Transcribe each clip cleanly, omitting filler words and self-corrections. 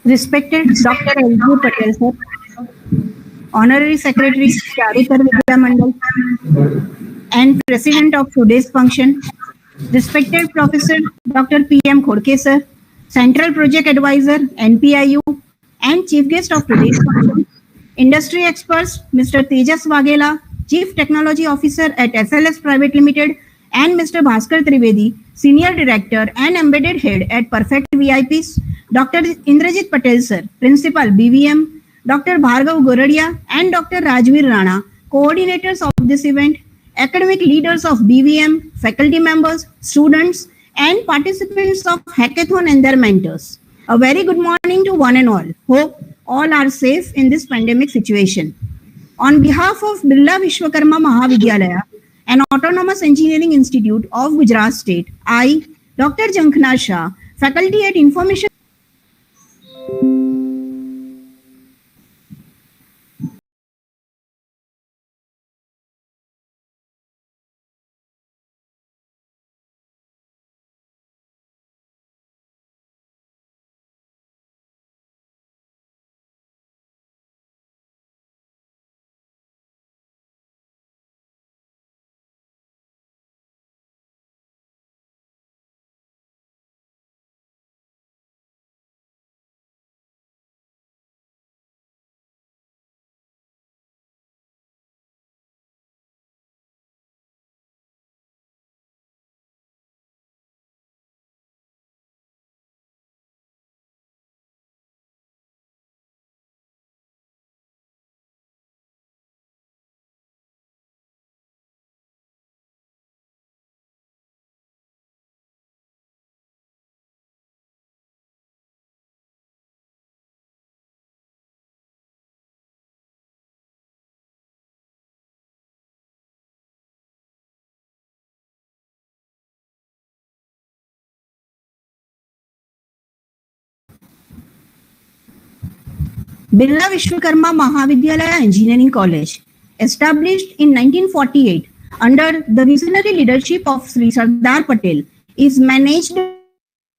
Respected Dr. L.G. Patel, sir, Honorary Secretary Charutar Vidya Mandal, and President of today's function, respected Professor Dr. P.M. Khodke, sir, Central Project Advisor, NPIU, and Chief Guest of today's function, industry experts, Mr. Tjas Vagela, Chief Technology Officer at SLS Private Limited, and Mr. Bhaskar Trivedi, Senior Director and Embedded Head at Perfect VIPs, Dr. Indrajit Patel, sir, Principal BVM, Dr. Bhargav Goradia, and Dr. Rajveer Rana, coordinators of this event, academic leaders of BVM, faculty members, students, and participants of hackathon and their mentors. A very good morning to one and all. Hope all are safe in this pandemic situation. On behalf of Birla Vishwakarma Mahavidyalaya, an autonomous engineering institute of Gujarat State, I, Dr. Jankhna Shah, faculty at Information Birla Vishwakarma Mahavidyalaya Engineering College, established in 1948 under the visionary leadership of Sri Sardar Patel, is managed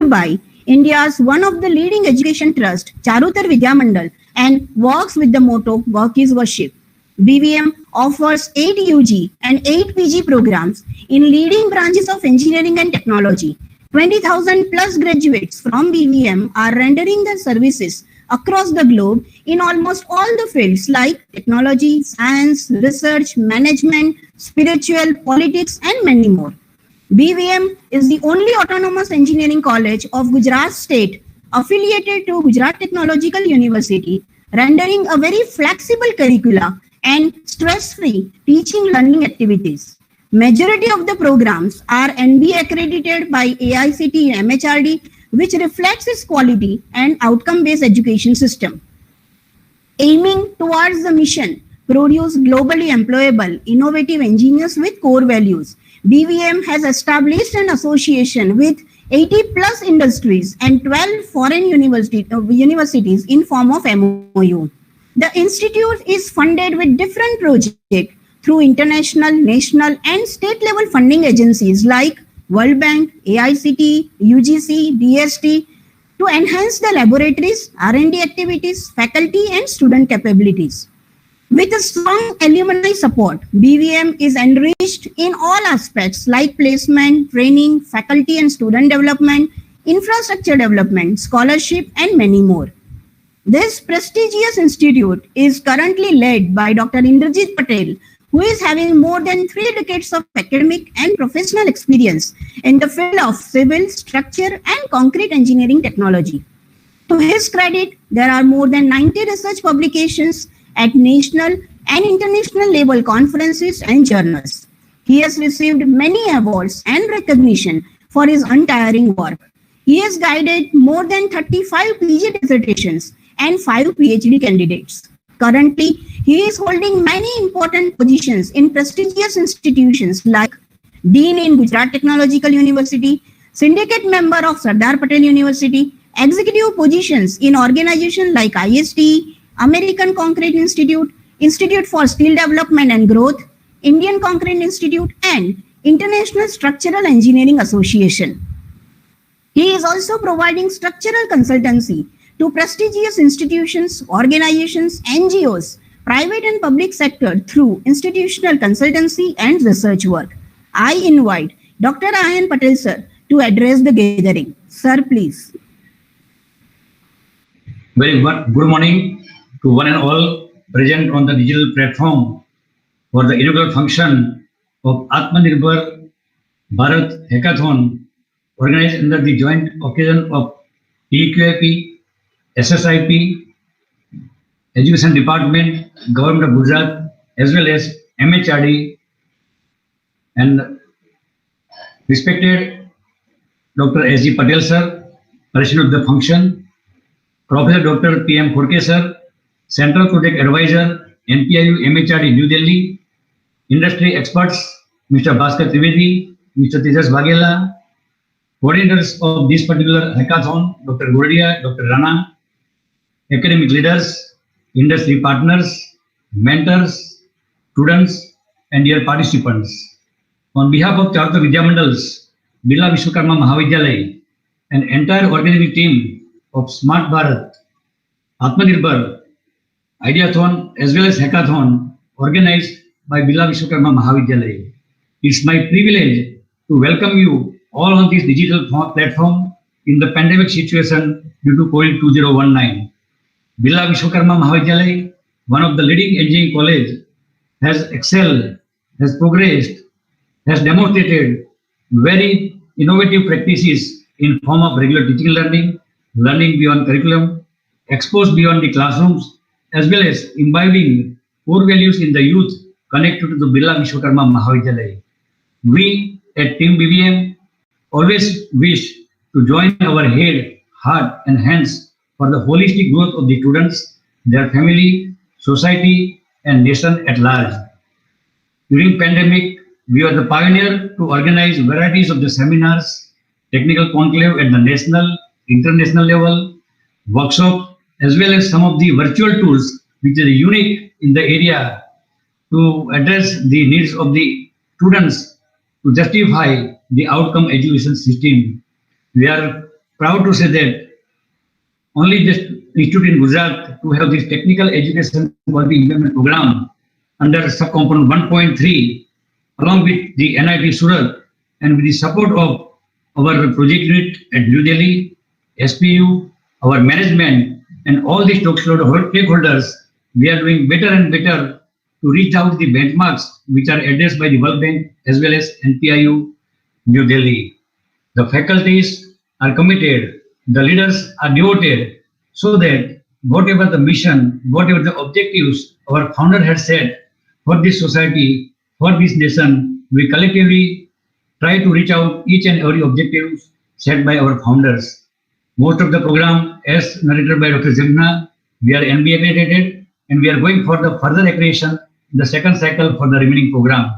by India's one of the leading education trust, Charutar Vidya Mandal, and works with the motto, Work is Worship. BVM offers 8 UG and 8 PG programs in leading branches of engineering and technology. 20,000 plus graduates from BVM are rendering their services across the globe in almost all the fields like technology, science, research, management, spiritual, politics, and many more. BVM is the only autonomous engineering college of Gujarat State affiliated to Gujarat Technological University, rendering a very flexible curricula and stress-free teaching learning activities. Majority of the programs are NBA accredited by AICTE MHRD, which reflects its quality and outcome-based education system. Aiming towards the mission, produce globally employable, innovative engineers with core values, BVM has established an association with 80 plus industries and 12 foreign universities in form of MOU. The institute is funded with different projects through international, national, and state level funding agencies like World Bank, AICTE, UGC, DST to enhance the laboratories, R&D activities, faculty and student capabilities. With a strong alumni support, BVM is enriched in all aspects like placement, training, faculty and student development, infrastructure development, scholarship and many more. This prestigious institute is currently led by Dr. Indrajit Patel, who is having more than 3 decades of academic and professional experience in the field of civil, structure, and concrete engineering technology. To his credit, there are more than 90 research publications at national and international level conferences and journals. He has received many awards and recognition for his untiring work. He has guided more than 35 PG dissertations and 5 PhD candidates. Currently, he is holding many important positions in prestigious institutions like Dean in Gujarat Technological University, Syndicate Member of Sardar Patel University, executive positions in organizations like IST, American Concrete Institute, Institute for Steel Development and Growth, Indian Concrete Institute, and International Structural Engineering Association. He is also providing structural consultancy to prestigious institutions, organizations, NGOs, private and public sector through institutional consultancy and research work. I invite Dr. Ayan Patel sir to address the gathering. Sir, please. Very good morning to one and all present on the digital platform for the inaugural function of Aatmanirbhar Bharat Hackathon, organized under the joint occasion of EQIP, SSIP, Education Department, Government of Gujarat, as well as MHRD, and respected Dr. S.G. Patel sir, President of the function, Professor Dr. P.M. Khorke sir, Central Project Advisor, NPIU MHRD New Delhi, industry experts, Mr. Bhaskar Trivedi, Mr. Tjas Vagela, coordinators of this particular hackathon, Dr. Vidya, Dr. Rana, academic leaders, industry partners, mentors, students, and dear participants. On behalf of Charutar Vidya Mandals, Birla Vishwakarma Mahavidyalaya, and entire organizing team of Smart Bharat, Aatmanirbhar, Ideathon as well as Hackathon organized by Birla Vishwakarma Mahavidyalaya. It's my privilege to welcome you all on this digital platform in the pandemic situation due to COVID-2019. Birla Vishwakarma Mahavidyalaya, one of the leading engineering colleges, has excelled, has progressed, has demonstrated very innovative practices in form of regular teaching learning, learning beyond curriculum, exposed beyond the classrooms, as well as imbibing core values in the youth connected to the Birla Vishwakarma Mahavidyalaya. We at Team BVM always wish to join our head, heart and hands for the holistic growth of the students, their family, society and nation at large. During pandemic, we are the pioneer to organize varieties of the seminars, technical conclave at the national, international level, workshops, as well as some of the virtual tools which are unique in the area to address the needs of the students to justify the outcome education system. We are proud to say that only this institute in Gujarat to have this technical education quality improvement program under subcomponent 1.3 along with the NIT Surat and with the support of our project unit at New Delhi, SPU, our management and all the stakeholders, we are doing better and better to reach out the benchmarks which are addressed by the World Bank as well as NPIU New Delhi. The faculties are committed, the leaders are devoted, so that whatever the mission, whatever the objectives our founder has set for this society, for this nation, we collectively try to reach out each and every objective set by our founders. Most of the program, as narrated by Dr. Zimna, we are NBA accredited and we are going for the further accreditation in the second cycle for the remaining program.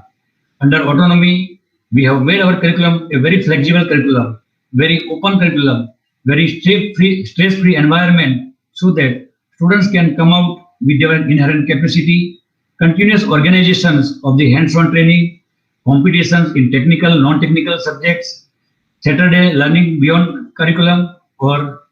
Under autonomy, we have made our curriculum a very flexible curriculum, very open curriculum, very stress-free environment so that students can come out with their inherent capacity, continuous organizations of the hands-on training, competitions in technical, non-technical subjects, Saturday learning beyond curriculum or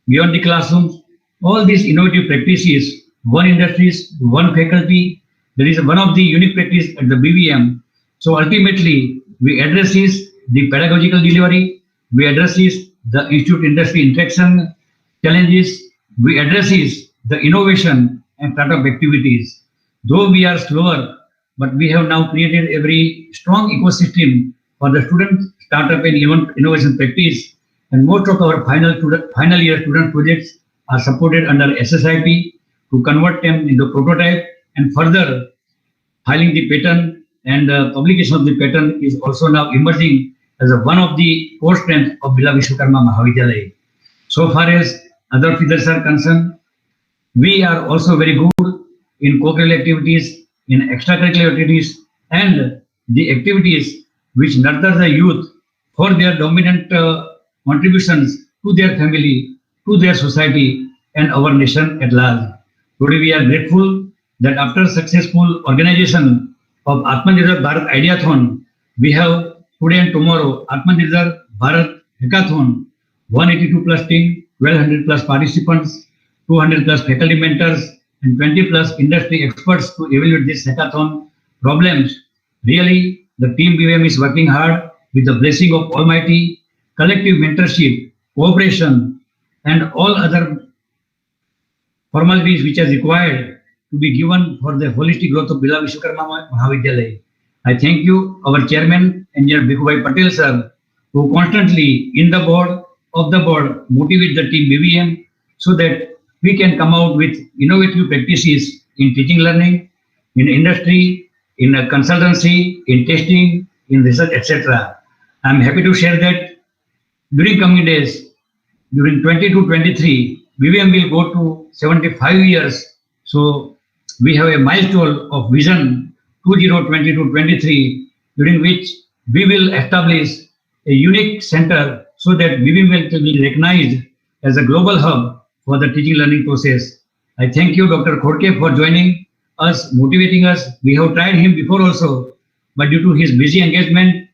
beyond the classrooms. All these innovative practices, one industries, one faculty, there is one of the unique practice at the BVM. So ultimately, we addresses the pedagogical delivery, we addresses the institute industry interaction challenges, we addresses the innovation and startup activities. Though we are slower, but we have now created a very strong ecosystem for the student startup and innovation practice. And most of our final year student projects are supported under SSIP to convert them into prototype and further filing the patent and publication of the patent is also now emerging as one of the core strengths of Birla Vishwakarma Mahavidyalaya. So far as other features are concerned, we are also very good in co-curricular activities, in extracurricular activities, and the activities which nurture the youth for their dominant contributions to their family, to their society, and our nation at large. Today we are grateful that after successful organization of Aatmanirbhar Bharat Ideathon, we have today and tomorrow Aatmanirbhar Bharat Hackathon, 182 plus team, 1200 plus participants, 200 plus faculty mentors, and 20 plus industry experts to evaluate this hackathon problems. Really, the team BVM is working hard with the blessing of Almighty, collective mentorship, cooperation, and all other formalities which are required to be given for the holistic growth of Bila Vishwakarma Mahavidyalaya. I thank you, our chairman, Engineer Bhikubai Patel sir, who constantly in the board of the board motivate the team BVM so that we can come out with innovative practices in teaching learning, in industry, in consultancy, in testing, in research, etc. I am happy to share that during coming days, during 20 to 23, BVM will go to 75 years. So we have a milestone of vision 2020 to 23, during which we will establish a unique center so that BVM will be recognized as a global hub for the teaching learning process. I thank you, Dr. Khorke, for joining us, motivating us. We have tried him before also, but due to his busy engagement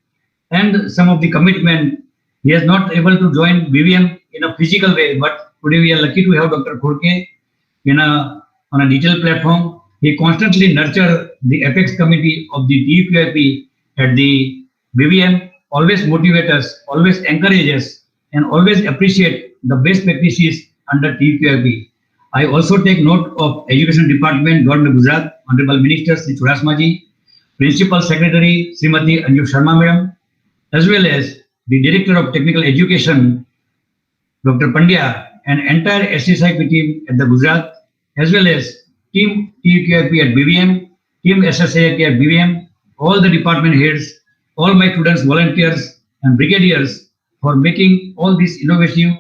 and some of the commitment, he is not able to join BVM in a physical way. But today we are lucky to have Dr. Khorke on a digital platform. He constantly nurtures the apex committee of the TUQIP at the BVM, always motivate us, always encourage us, and always appreciate the best practices under TUQIP. I also take note of Education Department, Government of Gujarat, Honorable Minister Sri Churasmaji, Principal Secretary Srimati Anju Sharma Madam, as well as the Director of Technical Education, Dr. Pandya, and entire SSIP team at the Gujarat, as well as team TUQIP at BVM, team SSIP at BVM, all the department heads, all my students, volunteers, and brigadiers for making all these innovative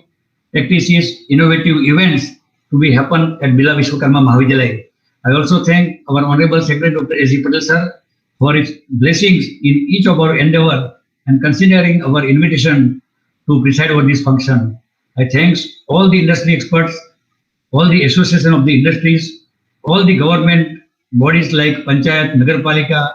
practices, innovative events to be happen at Bila Vishwakarma Mahavidyalaya. I also thank our Honorable Secretary Dr. S.G. Patel sir for his blessings in each of our endeavor and considering our invitation to preside over this function. I thanks all the industry experts, all the association of the industries, all the government bodies like Panchayat, Nagarpalika,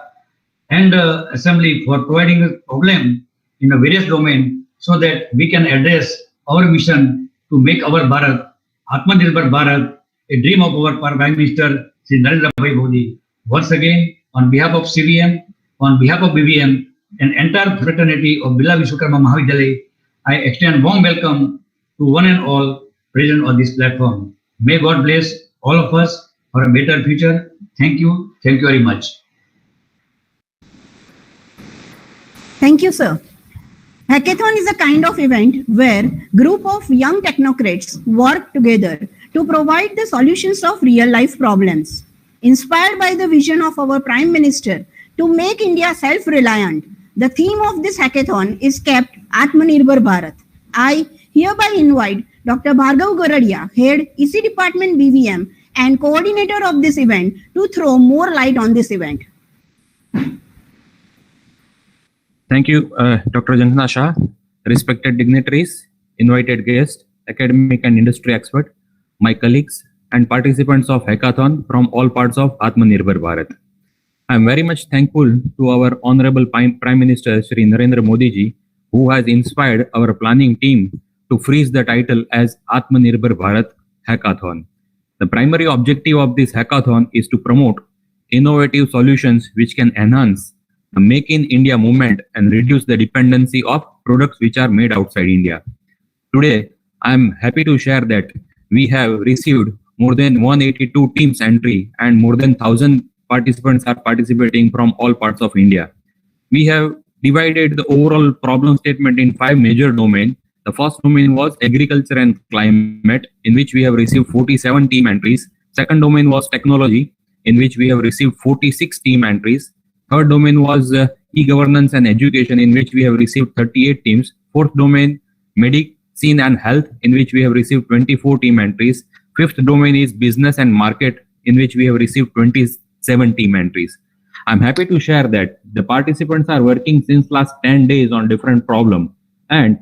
and Assembly for providing a problem in a various domain so that we can address our mission to make our Bharat, Aatmanirbhar Bharat, a dream of our Prime Minister, Sri Narendra Bhai Modi. Once again, on behalf of CVM, on behalf of BVM, and entire fraternity of Bila Vishwakarma Mahavidyalaya, I extend warm welcome to one and all present on this platform. May God bless all of us for a better future. Thank you. Thank you very much. Thank you, sir. Hackathon is a kind of event where group of young technocrats work together to provide the solutions of real life problems. Inspired by the vision of our Prime Minister to make India self-reliant, the theme of this hackathon is kept Aatmanirbhar Bharat. I hereby invite Dr. Bhargav Goradia, Head EC Department BVM and coordinator of this event, to throw more light on this event. Thank you, Dr. Janhana Shah, respected dignitaries, invited guests, academic and industry expert, my colleagues, and participants of hackathon from all parts of Aatmanirbhar Bharat. I am very much thankful to our Honorable Prime Minister Shri Narendra Modi ji, who has inspired our planning team to freeze the title as Aatmanirbhar Bharat Hackathon. The primary objective of this hackathon is to promote innovative solutions which can enhance the Make in India movement and reduce the dependency of products which are made outside India. Today, I am happy to share that we have received more than 182 teams entry and more than 1,000 participants are participating from all parts of India. We have divided the overall problem statement in 5 major domains. The first domain was agriculture and climate, in which we have received 47 team entries. Second domain was technology, in which we have received 46 team entries. Third domain was e-governance and education, in which we have received 38 teams. Fourth domain, medicine and health, in which we have received 24 team entries. Fifth domain is business and market, in which we have received 27 team entries. I'm happy to share that the participants are working since last 10 days on different problems, and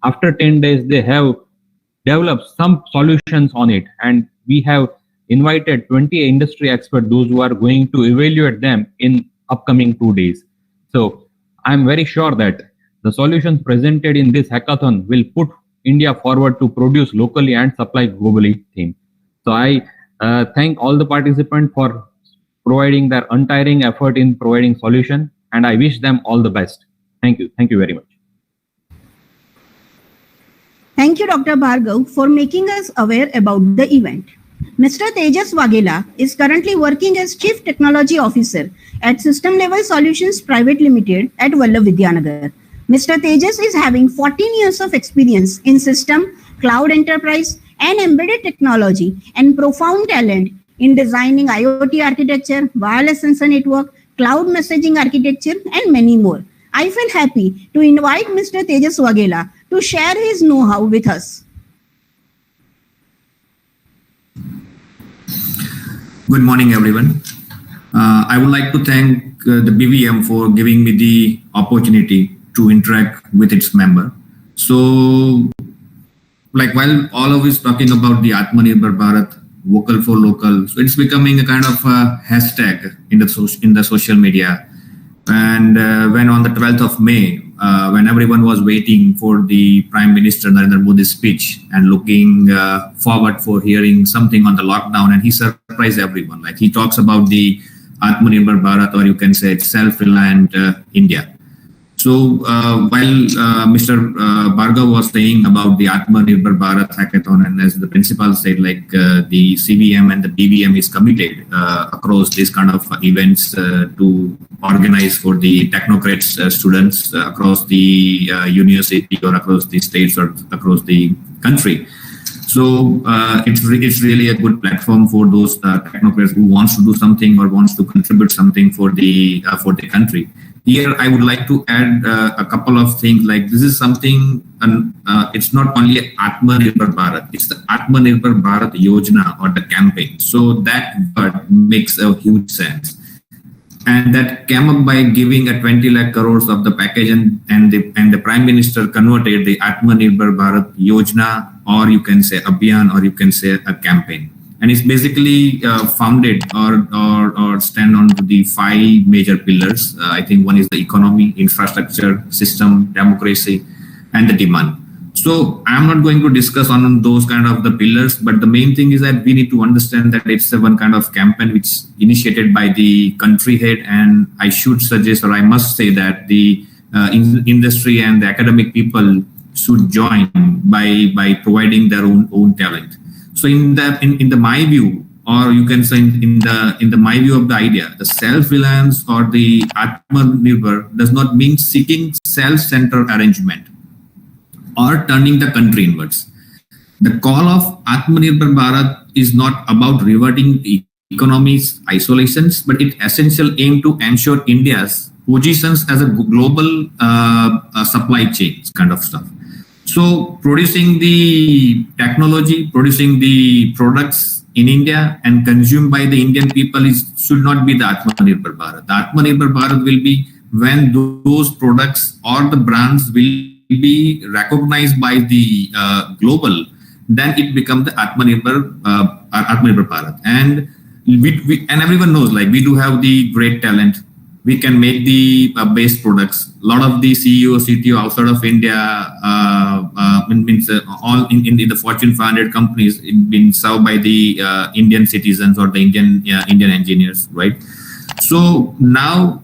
after 10 days they have developed some solutions on it, and we have invited 20 industry experts, those who are going to evaluate them in upcoming 2 days. So I'm very sure that the solutions presented in this hackathon will put India forward to produce locally and supply globally theme. So I thank all the participants for providing their untiring effort in providing solution, and I wish them all the best. Thank you. Thank you very much. Thank you, Dr. Bhargav, for making us aware about the event. Mr. Tjas Vagela is currently working as Chief Technology Officer at System Level Solutions Private Limited at Vidyanagar. Mr. Tjas is having 14 years of experience in system, cloud enterprise, and embedded technology, and profound talent in designing IoT architecture, wireless sensor network, cloud messaging architecture, and many more. I feel happy to invite Mr. Tjas Vagela to share his know-how with us. Good morning, everyone. I would like to thank the BVM for giving me the opportunity to interact with its member. So, while all of us talking about the Aatmanirbhar Bharat, vocal for local, so it's becoming a kind of a hashtag in the social media. And when on the 12th of May, when everyone was waiting for the Prime Minister Narendra Modi's speech and looking forward for hearing something on the lockdown, and he surprised everyone. Like he talks about the Aatmanirbhar Bharat, or you can say self-reliant India. So while Mr. Bhargav was saying about the Aatmanirbhar Bharat Hackathon, and as the principal said, the CVM and the BVM is committed across these kind of events to organize for the technocrats students across the university or across the states or across the country. So it's really a good platform for those technocrats who wants to do something or wants to contribute something for the country. Here, I would like to add a couple of things. Like this is something, it's not only Aatmanirbhar Bharat, it's the Aatmanirbhar Bharat Yojana or the campaign. So that word makes a huge sense. And that came up by giving a 20 lakh crores of the package, and the Prime Minister converted the Aatmanirbhar Bharat Yojana, or you can say Abhiyan, or you can say a campaign. And it's basically founded or stand on the 5 major pillars. I think one is the economy, infrastructure, system, democracy, and the demand. So I'm not going to discuss on those kind of the pillars, but the main thing is that we need to understand that it's one kind of campaign which is initiated by the country head. And I should suggest, or I must say that the industry and the academic people should join by providing their own talent. So in the my view, or you can say in the my view of the idea, the self-reliance or the Aatmanirbhar does not mean seeking self-centered arrangement or turning the country inwards. The call of Aatmanirbhar Bharat is not about reverting the economy's isolations, but it essentially aims to ensure India's positions as a global supply chain kind of stuff. So producing the technology, producing the products in India and consumed by the Indian people should not be the Aatmanirbhar Bharat. The Aatmanirbhar Bharat will be when those products or the brands will be recognized by the global, then it becomes the Aatmanirbhar Bharat. And and everyone knows, like we do have the great talent. We can make the base products. A lot of the CEO, CTO outside of India means all in the Fortune 500 companies been served by the Indian citizens or the Indian engineers, right? So now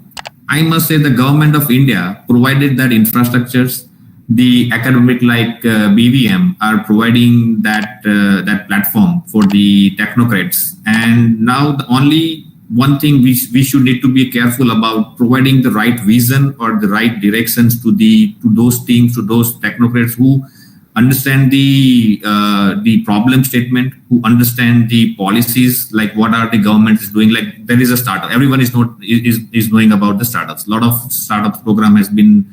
I must say the government of India provided that infrastructures. The academic like BVM are providing that platform for the technocrats. And now the only one thing we should need to be careful about providing the right vision or the right directions to those teams, to those technocrats who understand the problem statement, who understand the policies, like what are the government is doing. Like there is a startup, everyone is knowing about the startups. A lot of startups program has been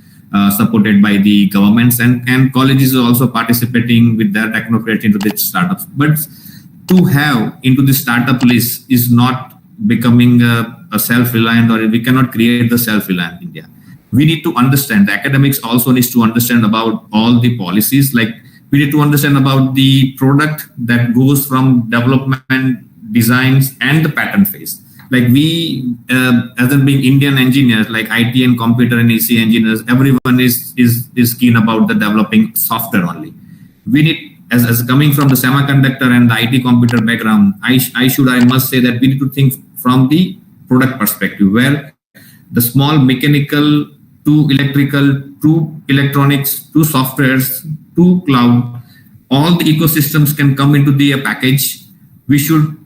supported by the governments, and colleges are also participating with their technocrats into the startups. But to have into the startup list is not becoming a self-reliant, or we cannot create the self-reliant India. We need to understand, the academics also needs to understand about all the policies. Like we need to understand about the product that goes from development, designs, and the patent phase. Like we, as in being Indian engineers, like IT and computer and AC engineers, everyone is keen about the developing software only. We need as coming from the semiconductor and the IT computer background, I must say that we need to think from the product perspective, where the small mechanical to electrical to electronics to softwares to cloud, all the ecosystems can come into the package. We should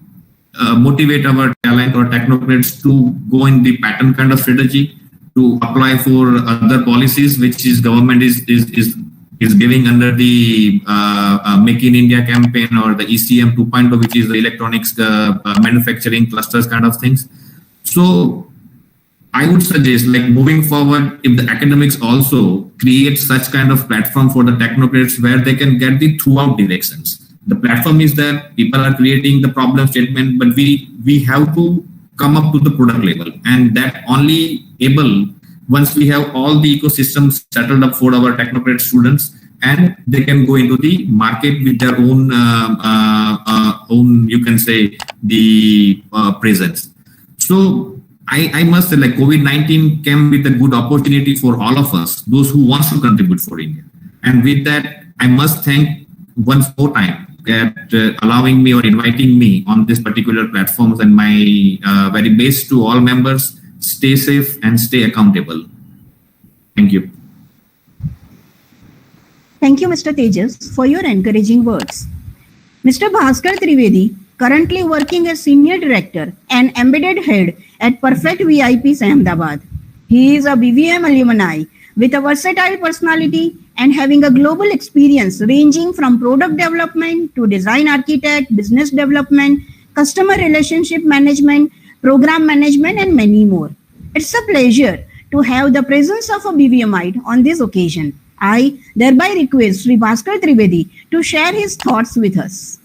motivate our talent or technocrats to go in the pattern kind of strategy, to apply for other policies which is government is giving under the Make in India campaign or the ECM 2.0, which is the electronics manufacturing clusters kind of things. So I would suggest, like, moving forward, if the academics also create such kind of platform for the technocrats where they can get the throughout directions. The platform is that people are creating the problem statement, but we have to come up to the product level, and that only able once we have all the ecosystems settled up for our technocrat students, and they can go into the market with their own you can say the presence. So I must say, like, COVID-19 came with a good opportunity for all of us, those who wants to contribute for India. And with that, I must thank once more time that allowing me or inviting me on this particular platforms, and my very best to all members. Stay safe and stay accountable. Thank you. Thank you, Mr. Tejas, for your encouraging words. Mr. Bhaskar Trivedi, currently working as Senior Director and Embedded Head at Perfect VIPs Ahmedabad. He is a BVM alumni with a versatile personality and having a global experience ranging from product development to design architect, business development, customer relationship management, program management, and many more. It's a pleasure to have the presence of a BVMite on this occasion. I thereby request Sri Bhaskar Trivedi to share his thoughts with us.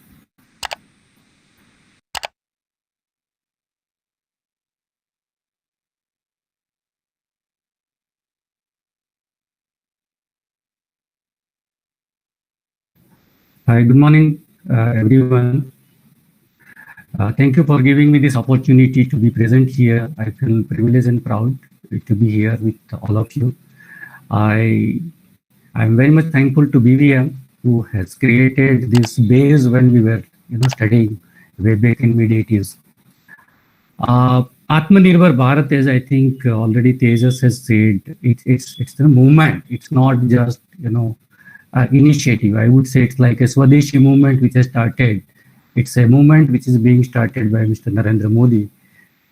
Hi, good morning, everyone. Thank you for giving me this opportunity to be present here. I feel privileged and proud to be here with all of you. I'm very much thankful to BVM, who has created this base when we were, studying way back in mid-80s. Aatmanirbhar Bharat, as I think already Tejas has said, it's the movement. It's not just, initiative. I would say it's like a Swadeshi movement which has started. It's a movement which is being started by Mr. Narendra Modi.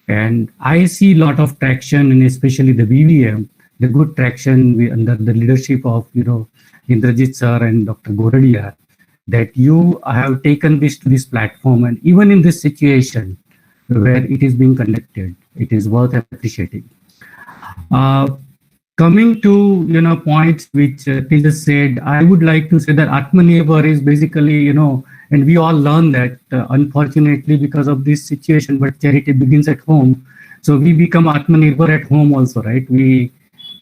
And I see a lot of traction, and especially the BVM, the good traction under the leadership of, Indrajit sir and Dr. Goradia, that you have taken this to this platform. And even in this situation where it is being conducted, it is worth appreciating. Coming to, points which Tejas said, I would like to say that Aatmanirbhar is basically, and we all learn that unfortunately because of this situation, but charity begins at home. So we become Aatmanirbhar at home also, right? We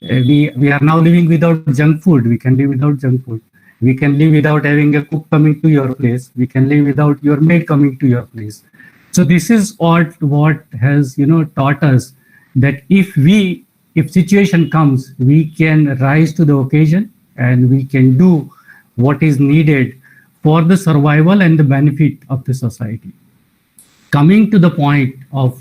are now living without junk food. We can live without junk food. We can live without having a cook coming to your place. We can live without your maid coming to your place. So this is what has, taught us that if situation comes, we can rise to the occasion and we can do what is needed for the survival and the benefit of the society. Coming to the point of,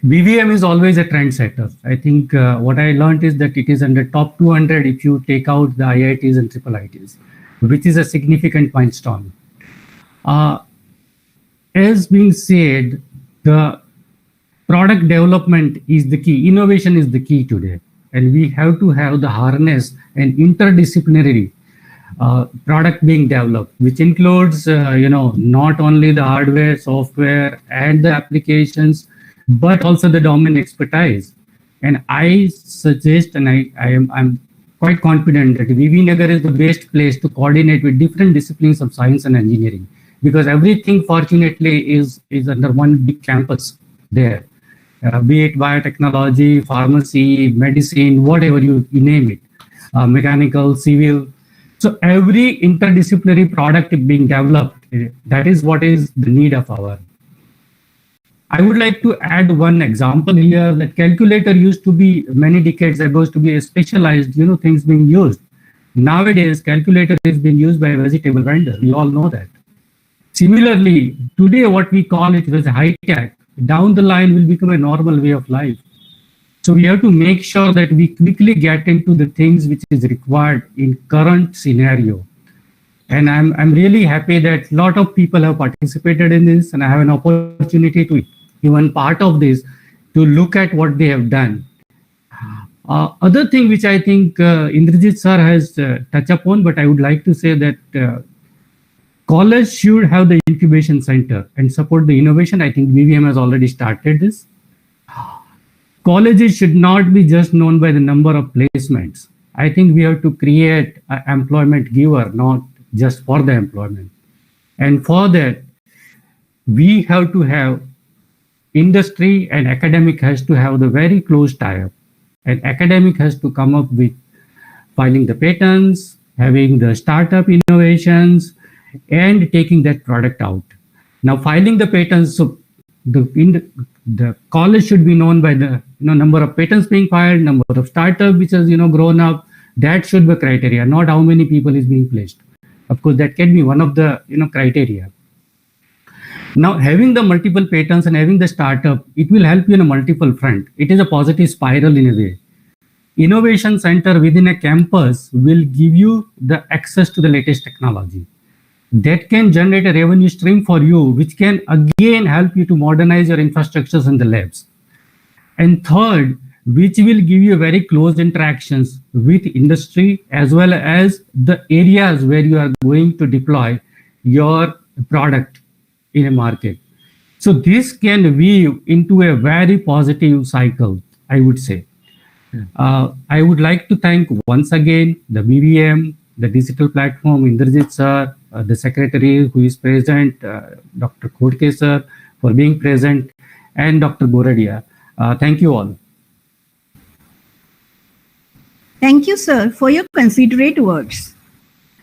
BVM is always a trendsetter. I think what I learned is that it is under top 200 if you take out the IITs and triple IITs, which is a significant milestone. As being said, the product development is the key. Innovation is the key today. And we have to have the harness and interdisciplinary product being developed, which includes, not only the hardware, software, and the applications, but also the domain expertise. And I suggest, and I'm quite confident that VV-Nagar is the best place to coordinate with different disciplines of science and engineering, because everything, fortunately, is under one big campus there. Be it biotechnology, pharmacy, medicine, whatever you name it, mechanical, civil. So every interdisciplinary product being developed, that is what is the need of our. I would like to add one example here, that calculator used to be many decades ago to be a specialized, things being used. Nowadays, calculator is being used by a vegetable vendor. We all know that. Similarly, today what we call it as high tech, down the line will become a normal way of life. So we have to make sure that we quickly get into the things which is required in current scenario. And I'm really happy that a lot of people have participated in this, and I have an opportunity to even part of this to look at what they have done. Other thing which I think Indrajit sir has touched upon, but I would like to say that college should have the incubation center and support the innovation. I think BVM has already started this. Colleges should not be just known by the number of placements. I think we have to create an employment giver, not just for the employment. And for that, we have to have industry and academic has to have the very close tie-up. And academic has to come up with filing the patents, having the startup innovations, and taking that product out. Now, filing the patents, so the college should be known by the number of patents being filed, number of startup which has grown up. That should be criteria, not how many people is being placed. Of course, that can be one of the criteria. Now, having the multiple patents and having the startup, it will help you in a multiple front. It is a positive spiral in a way. Innovation center within a campus will give you the access to the latest technology. That can generate a revenue stream for you, which can again help you to modernize your infrastructures in the labs. And third, which will give you very close interactions with industry as well as the areas where you are going to deploy your product in a market. So this can weave into a very positive cycle, I would say. I would like to thank once again the BVM, the digital platform, Indrajit sir, the secretary who is present, Dr. Khodke sir, for being present, and Dr. Goradia. Thank you all. Thank you, sir, for your considerate words.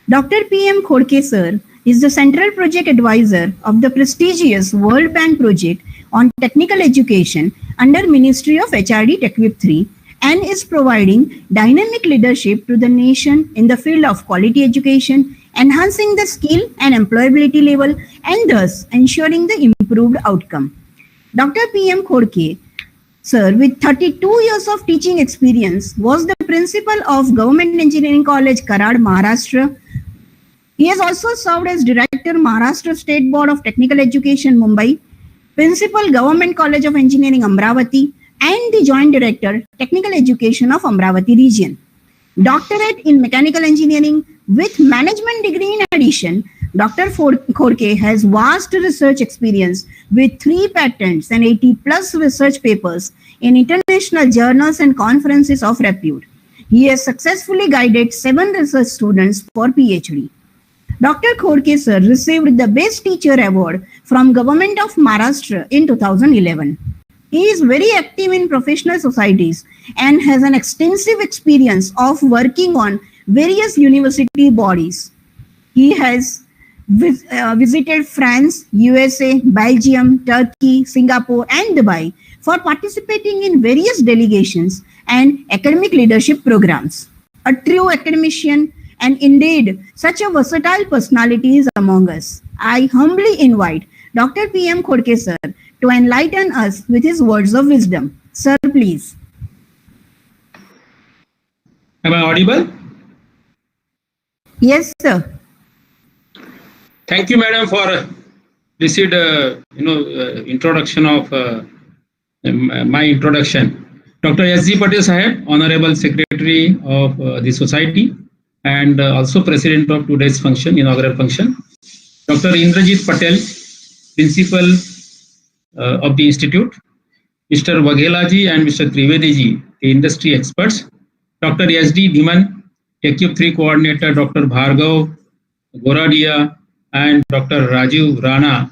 Dr. P.M. Khodke sir is the Central Project Advisor of the prestigious World Bank project on technical education under Ministry of HRD TechWip 3 and is providing dynamic leadership to the nation in the field of quality education, enhancing the skill and employability level and thus ensuring the improved outcome. Dr. P.M. Khodke sir, with 32 years of teaching experience, was the principal of Government Engineering College, Karad, Maharashtra. He has also served as Director, Maharashtra State Board of Technical Education, Mumbai, Principal, Government College of Engineering, Amravati, and the Joint Director, Technical Education of Amravati Region. Doctorate in Mechanical Engineering with Management degree in addition. Dr. Khodke has vast research experience with 3 patents and 80 plus research papers in international journals and conferences of repute. He has successfully guided 7 research students for PhD. Dr. Khodke sir received the Best Teacher Award from Government of Maharashtra in 2011. He is very active in professional societies and has an extensive experience of working on various university bodies. He has visited France, USA, Belgium, Turkey, Singapore, and Dubai for participating in various delegations and academic leadership programs. A true academician and indeed such a versatile personality is among us. I humbly invite Dr. P.M. Khodke sir to enlighten us with his words of wisdom. Sir, please. Am I audible? Yes, sir. Thank you, madam, for received introduction of my introduction. Dr. S.G. Patel Saheb, Honorable Secretary of the Society and also President of today's function, inaugural function. Dr. Indrajit Patel, Principal of the Institute. Mr. Vagela ji and Mr. Trivedi ji, the industry experts. Dr. S.D. Dhiman, TechUp 3 Coordinator, Dr. Bhargav Goradia, and Dr. Rajiv Rana,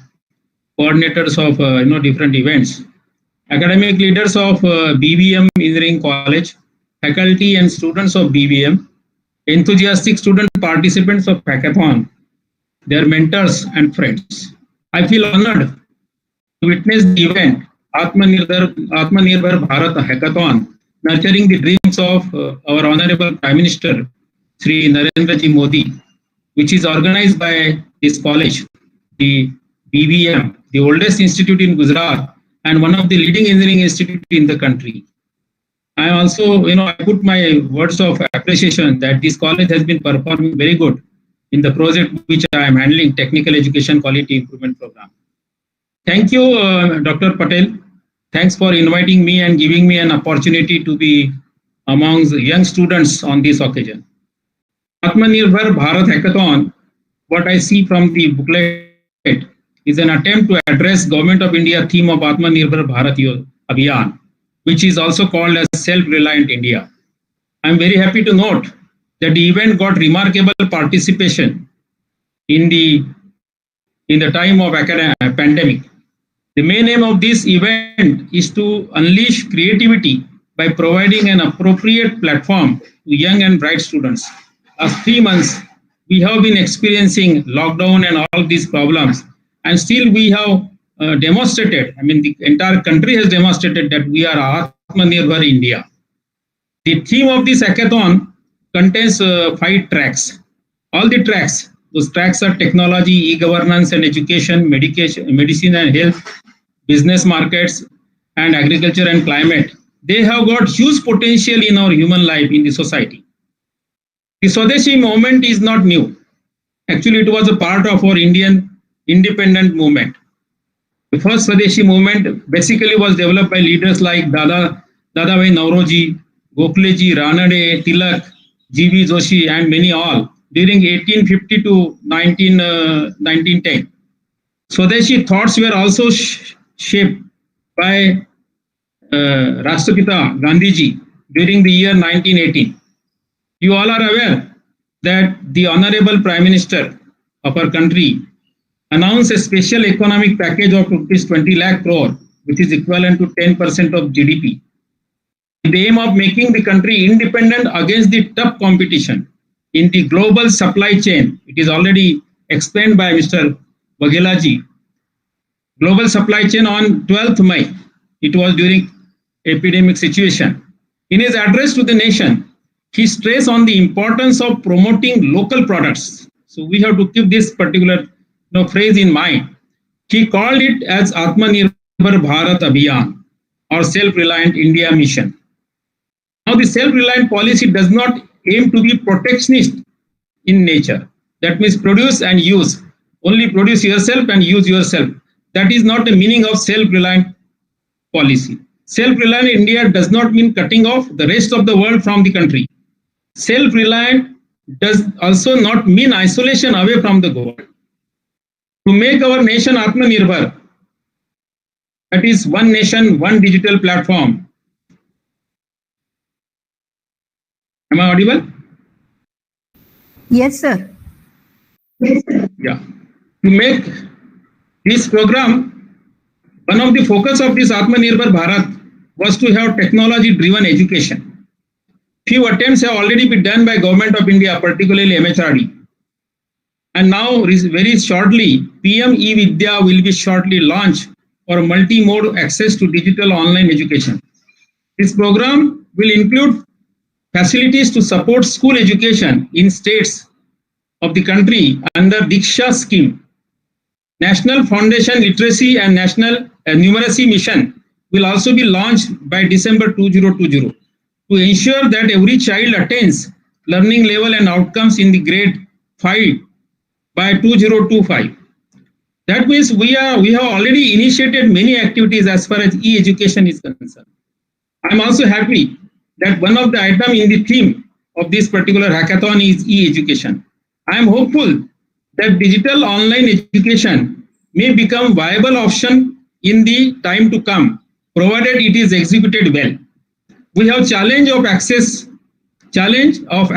coordinators of different events, academic leaders of BVM Engineering College, faculty and students of BVM, enthusiastic student participants of Hackathon, their mentors and friends. I feel honored to witness the event Aatmanirbhar Bharat Hackathon, nurturing the dreams of our Honorable Prime Minister, Sri Narendra Ji Modi, which is organized by this college, the BVM, the oldest institute in Gujarat and one of the leading engineering institute in the country. I also, I put my words of appreciation that this college has been performing very good in the project which I am handling, Technical Education Quality Improvement Program. Thank you, Dr. Patel. Thanks for inviting me and giving me an opportunity to be amongst young students on this occasion. Aatmanirbhar Bharat Hackathon, what I see from the booklet, is an attempt to address Government of India theme of Aatmanirbhar Bharat Abhiyan, which is also called as Self-Reliant India. I am very happy to note that the event got remarkable participation in the time of pandemic. The main aim of this event is to unleash creativity by providing an appropriate platform to young and bright students. Last 3 months, we have been experiencing lockdown and all these problems, and still we have demonstrated, the entire country has demonstrated that we are Aatmanirbhar India. The theme of this hackathon contains 5 tracks. All the tracks, those tracks are technology, e-governance and education, medicine and health, business markets, and agriculture and climate. They have got huge potential in our human life in the society. The Swadeshi movement is not new. Actually, it was a part of our Indian independent movement. The first Swadeshi movement basically was developed by leaders like Dadabhai Nauroji, Gokhleji, Ranade, Tilak, G.V. Joshi, and many all during 1850 to 1910. Swadeshi thoughts were also shaped by Rashtrapita Gandhiji during the year 1918. You all are aware that the Honorable Prime Minister of our country announced a special economic package of rupees 20 lakh crore, which is equivalent to 10% of GDP. The aim of making the country independent against the tough competition in the global supply chain. It is already explained by Mr. Vagela ji. Global supply chain on 12th May. It was during epidemic situation. In his address to the nation, he stressed on the importance of promoting local products. So we have to keep this particular phrase in mind. He called it as Aatmanirbhar Bharat Abhiyan or Self-Reliant India Mission. Now the self-reliant policy does not aim to be protectionist in nature. That means produce and use. Only produce yourself and use yourself. That is not the meaning of self-reliant policy. Self-reliant India does not mean cutting off the rest of the world from the country. Self-reliant does also not mean isolation away from the world. To make our nation Aatmanirbhar, that is one nation, one digital platform. Am I audible? Yes, sir. Yeah. To make this program, one of the focus of this Aatmanirbhar Bharat was to have technology-driven education. Few attempts have already been done by Government of India, particularly MHRD. And now, very shortly, PM Vidya will be shortly launched for multi-mode access to digital online education. This program will include facilities to support school education in states of the country under Diksha scheme. National Foundation Literacy and National Numeracy Mission will also be launched by December 2020 to ensure that every child attains learning level and outcomes in the grade 5 by 2025. That means we have already initiated many activities as far as e-education is concerned. I am also happy that one of the items in the theme of this particular hackathon is e-education. I am hopeful that digital online education may become a viable option in the time to come, provided it is executed well. We have challenge of access of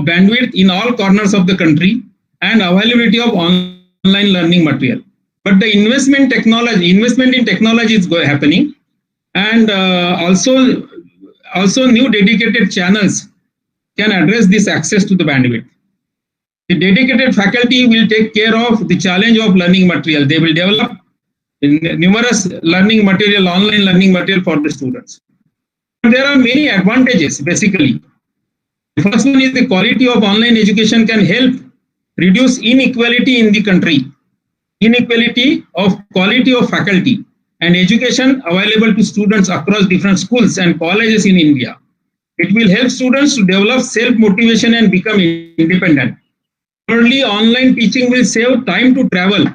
bandwidth in all corners of the country and availability of online learning material. But the investment in technology is happening, and also new dedicated channels can address this access to the bandwidth. The dedicated faculty will take care of the challenge of learning material. They will develop numerous learning material, online learning material for the students. There are many advantages, basically. The first one is the quality of online education can help reduce inequality in the country. Inequality of quality of faculty and education available to students across different schools and colleges in India. It will help students to develop self-motivation and become independent. Thirdly, online teaching will save time to travel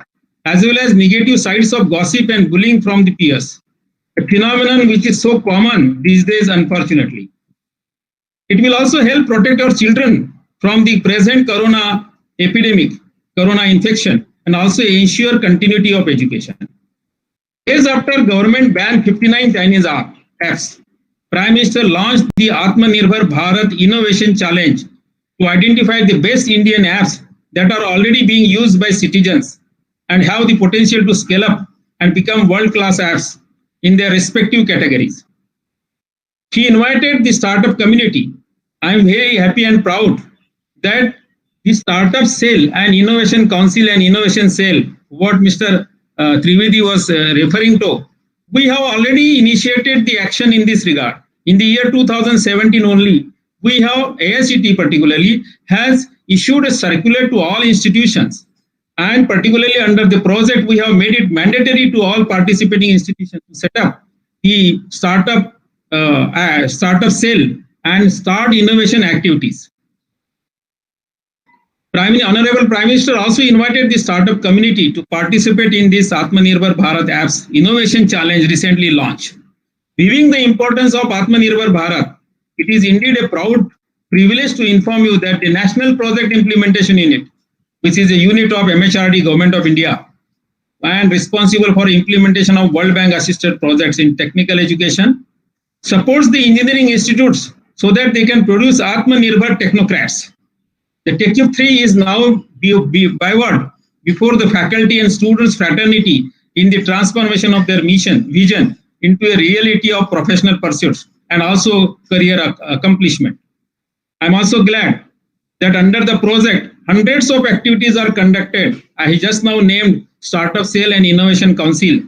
as well as negative sides of gossip and bullying from the peers, a phenomenon which is so common these days, unfortunately. It will also help protect our children from the present corona epidemic, corona infection, and also ensure continuity of education. Days after government banned 59 Chinese apps, Prime Minister launched the Aatmanirbhar Bharat Innovation Challenge to identify the best Indian apps that are already being used by citizens and have the potential to scale up and become world-class apps in their respective categories. He invited the startup community. I am very happy and proud that the Startup Cell and Innovation Council and Innovation Cell, what Mr. Trivedi was referring to, we have already initiated the action in this regard. In the year 2017 only, we have, AICT particularly, has issued a circular to all institutions, and particularly under the project, we have made it mandatory to all participating institutions to set up the startup cell and start innovation activities. Honorable Prime Minister also invited the startup community to participate in this Aatmanirbhar Bharat Apps Innovation Challenge recently launched. Viewing the importance of Aatmanirbhar Bharat, it is indeed a proud privilege to inform you that the National Project Implementation Unit, which is a unit of MHRD, Government of India, and responsible for implementation of World Bank assisted projects in technical education, supports the engineering institutes so that they can produce Aatmanirbhar technocrats. The TechUp 3 is now byword before the faculty and students fraternity in the transformation of their vision into a reality of professional pursuits and also career accomplishment. I'm also glad that under the project, hundreds of activities are conducted. I just now named Startup Cell and Innovation Council.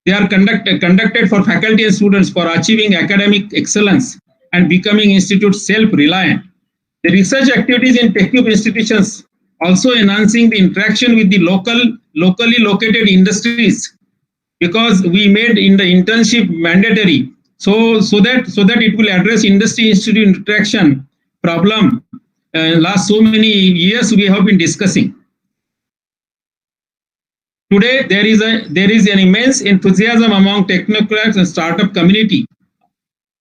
They are conducted for faculty and students for achieving academic excellence and becoming institutes self-reliant. The research activities in TechUp institutions also enhancing the interaction with the locally located industries, because we made in the internship mandatory, so that it will address industry institute interaction problem. Last so many years we have been discussing. Today there is an immense enthusiasm among technocrats and startup community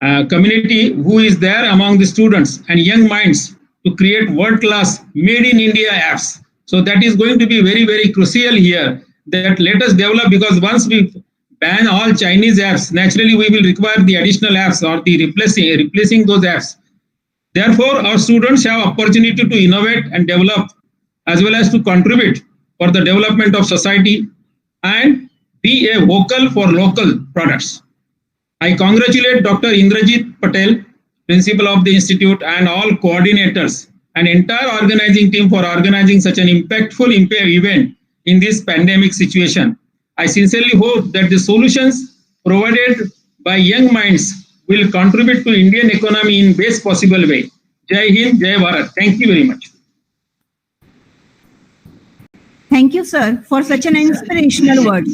who is there among the students and young minds to create world-class made in India apps. So that is going to be very, very crucial here, that let us develop, because once we ban all Chinese apps, naturally we will require the additional apps or the replacing those apps. Therefore, our students have opportunity to innovate and develop as well as to contribute for the development of society and be a vocal for local products. I congratulate Dr. Indrajit Patel, Principal of the Institute, and all coordinators and entire organizing team for organizing such an impactful event in this pandemic situation. I sincerely hope that the solutions provided by young minds will contribute to Indian economy in best possible way. Jai Hind, Jai Bharat. Thank you very much. Thank you, sir, for such an inspirational word.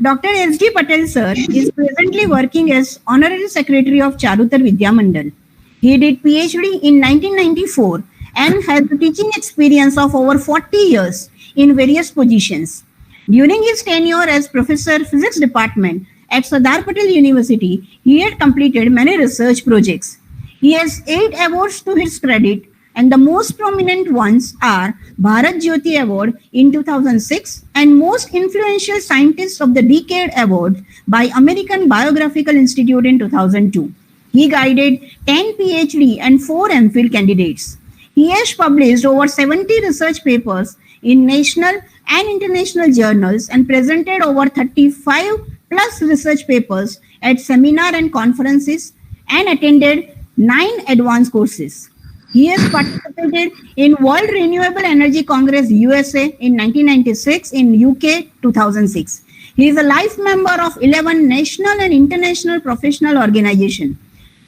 Dr. S.G. Patel, sir, is presently working as Honorary Secretary of Charutar Vidya Mandal. He did PhD in 1994 and has teaching experience of over 40 years in various positions. During his tenure as Professor Physics Department at Sardar Patel University, he had completed many research projects. He has 8 awards to his credit, and the most prominent ones are Bharat Jyoti Award in 2006 and Most Influential Scientist of the Decade Award by American Biographical Institute in 2002. He guided 10 PhD and 4 MPhil candidates. He has published over 70 research papers in national and international journals and presented over 35 plus research papers at seminar and conferences and attended 9 advanced courses. He has participated in World Renewable Energy Congress USA in 1996 in UK 2006. He is a life member of 11 national and international professional organizations.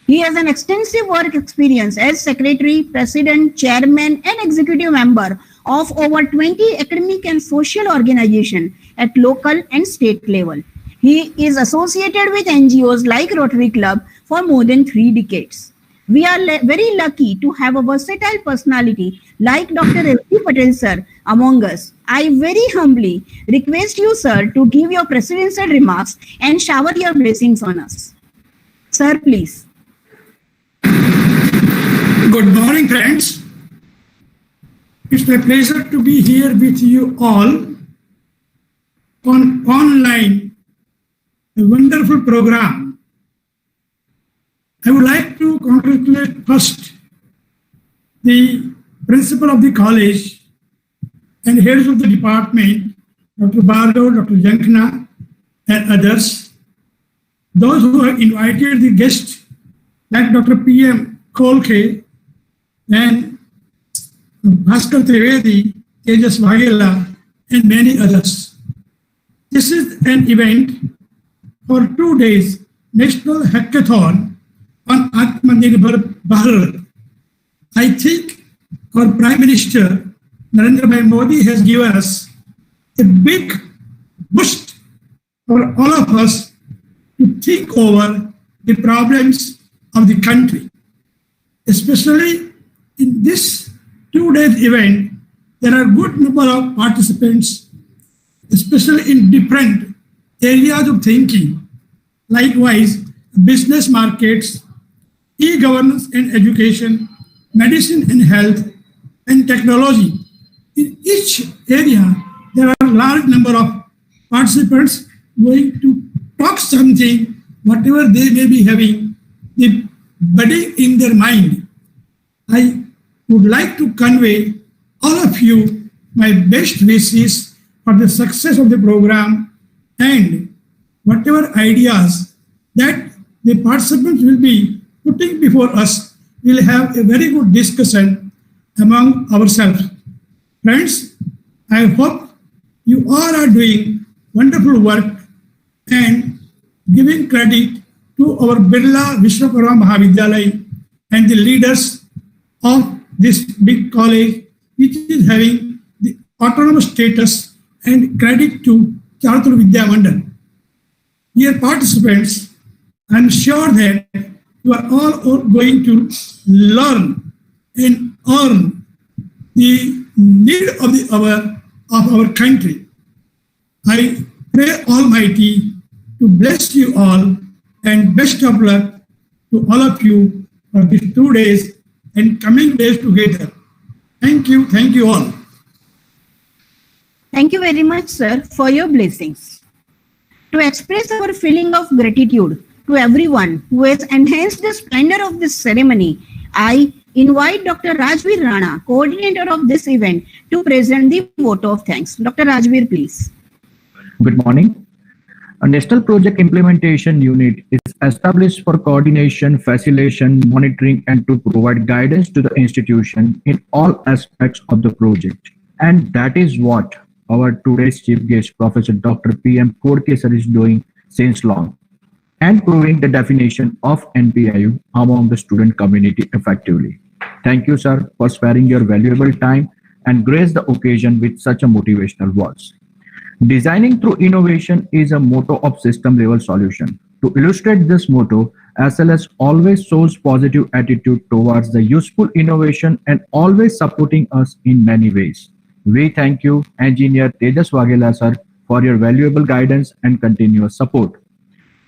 He has an extensive work experience as secretary, president, chairman, and executive member of over 20 academic and social organizations at local and state level. He is associated with NGOs like Rotary Club for more than 3 decades. We are very lucky to have a versatile personality like Dr. S.D. Patel sir among us. I very humbly request you, sir, to give your presidential remarks and shower your blessings on us. Sir, please. Good morning, friends. It's my pleasure to be here with you all on online, a wonderful program. I would like to congratulate first the principal of the college and heads of the department, Dr. Barlow, Dr. Jankna, and others. Those who have invited the guests like Dr. P.M. Kolke and Bhaskar Trivedi, Tjas Vagela, and many others. This is an event for 2 days, National Hackathon on Aatmanirbhar Bharat. I think our Prime Minister, Narendra Bhai Modi, has given us a big boost for all of us to think over the problems of the country. Especially in this 2-day event, there are good number of participants, especially in different areas of thinking. Likewise, business markets, e-governance and education, medicine and health, and technology. In each area, there are a large number of participants going to talk something, whatever they may be having, the budding in their mind. I would like to convey all of you my best wishes for the success of the program and whatever ideas that the participants will be putting before us, we'll have a very good discussion among ourselves. Friends, I hope you all are doing wonderful work and giving credit to our Birla Vishwakarma Mahavidyalaya and the leaders of this big college, which is having the autonomous status, and credit to Charutar Vidya Mandal. Dear participants, I am sure that you are all going to learn and earn the need of the hour of our country. I pray Almighty to bless you all and best of luck to all of you for these 2 days and coming days together. Thank you all. Thank you very much, sir, for your blessings. To express our feeling of gratitude to everyone who has enhanced the splendor of this ceremony, I invite Dr. Rajveer Rana, coordinator of this event, to present the vote of thanks. Dr. Rajveer, please. Good morning. A National Project Implementation Unit is established for coordination, facilitation, monitoring, and to provide guidance to the institution in all aspects of the project. And that is what our today's chief guest, Professor Dr. P.M. Khorke sir, is doing since long, and proving the definition of NPIU among the student community effectively. Thank you, sir, for sparing your valuable time and grace the occasion with such a motivational words. Designing through innovation is a motto of system-level solution. To illustrate this motto, SLS always shows positive attitude towards the useful innovation and always supporting us in many ways. We thank you, Engineer Tjas Vagela sir, for your valuable guidance and continuous support.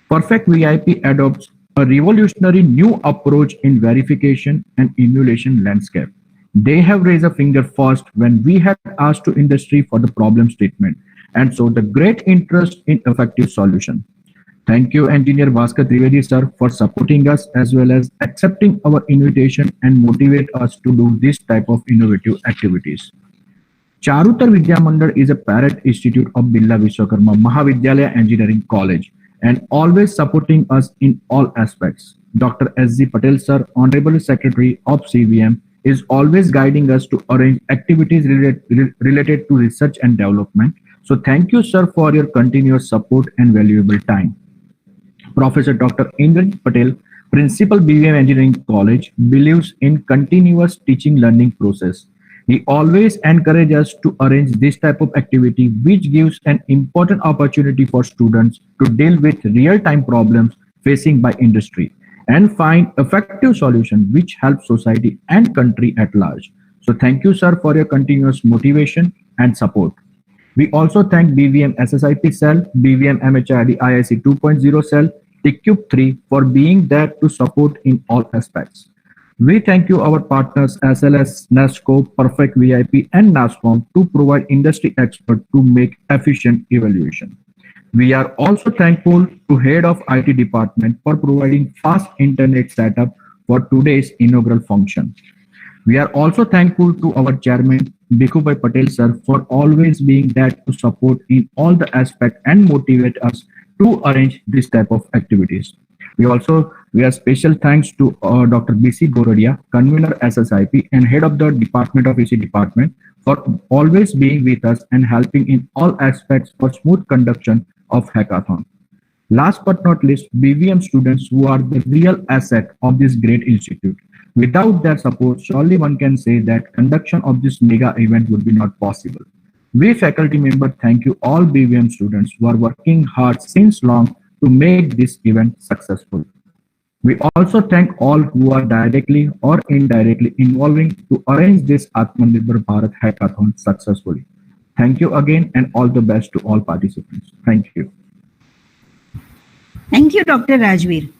Perfect VIP adopts a revolutionary new approach in verification and emulation landscape. They have raised a finger first when we had asked to industry for the problem statement, and so the great interest in effective solution. Thank you, Engineer Bhaskar Trivedi sir, for supporting us as well as accepting our invitation and motivate us to do this type of innovative activities. Charutar Vidya Mandal is a parent institute of Birla Vishwakarma Mahavidyalaya Engineering College and always supporting us in all aspects. Dr. S.G. Patel sir, Honorable Secretary of CVM, is always guiding us to arrange activities related to research and development. So thank you, sir, for your continuous support and valuable time. Professor Dr. Indrajit Patel, Principal BVM Engineering College believes in continuous teaching learning process. He always encourages us to arrange this type of activity, which gives an important opportunity for students to deal with real-time problems facing by industry and find effective solutions which help society and country at large. So thank you, sir, for your continuous motivation and support. We also thank BVM SSIP cell, BVM MHRD IIC 2.0 cell, TCube 3 for being there to support in all aspects. We thank you our partners SLS, NASCO, Perfect VIP and NASCOM to provide industry expert to make efficient evaluation. We are also thankful to head of IT department for providing fast internet setup for today's inaugural function. We are also thankful to our chairman, Bhikubhai Patel sir, for always being there to support in all the aspects and motivate us to arrange this type of activities. We are special thanks to Dr. B.C. Gorodia, convener SSIP and head of the Department of EC Department for always being with us and helping in all aspects for smooth conduction of hackathon. Last but not least, BVM students who are the real asset of this great institute. Without their support, surely one can say that conduction of this mega event would be not possible. We faculty members thank you all BVM students who are working hard since long to make this event successful. We also thank all who are directly or indirectly involving to arrange this Aatmanirbhar Bharat Hackathon successfully. Thank you again and all the best to all participants. Thank you. Thank you, Dr. Rajveer.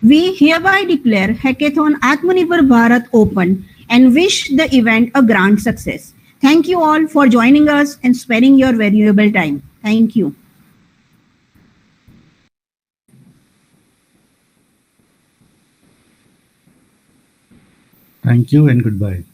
We hereby declare Hackathon Aatmanirbhar Bharat open and wish the event a grand success. Thank you all for joining us and sparing your valuable time. Thank you. Thank you and goodbye.